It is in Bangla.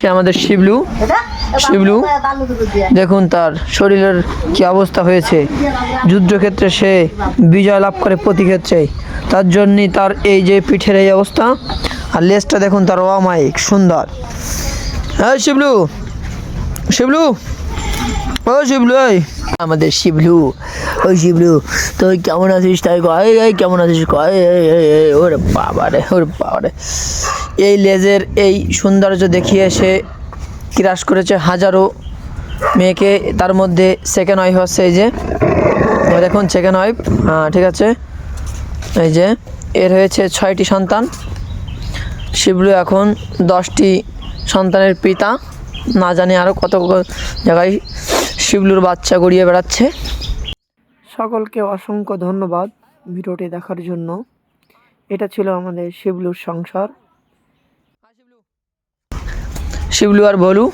আমাদের শিবলু শিবলু দেখুন তার শরীরের কি অবস্থা হয়েছে। যুদ্ধক্ষেত্রে সে বিজয় লাভ করে প্রতি ক্ষেত্রে, তার জন্যই তার এই যে পিঠের এই অবস্থা। আর লেজটা দেখুন তার অমায়িক সুন্দর। হ্যাঁ শিবলু, শিবলু, ও শিবলু, আমাদের শিবলু, ওই শিবলু তুই কেমন আছিস তাই কয়, এই কেমন আছিস কয়, ওরে বাবারে, ওরে বাবারে। এই লেজের এই সৌন্দর্য দেখিয়ে সে ক্রাশ করেছে হাজারো মেয়েকে। তার মধ্যে সেকেন্ড ওয়াইফ হচ্ছে এই যে দেখুন সেকেন্ড ওয়াইফ। হ্যাঁ ঠিক আছে, এই যে এর হয়েছে 6টি সন্তান। শিবলু এখন 10টি সন্তানের পিতা। না জানি আরও কত জায়গায় শিবলুর বাচ্চা গড়িয়ে বেড়াচ্ছে। সকলকে অসংখ্য ধন্যবাদ ভিডিওটি দেখার জন্য। এটা ছিল আমাদের শিবলুর সংসার, শিবলু আর ভোলু।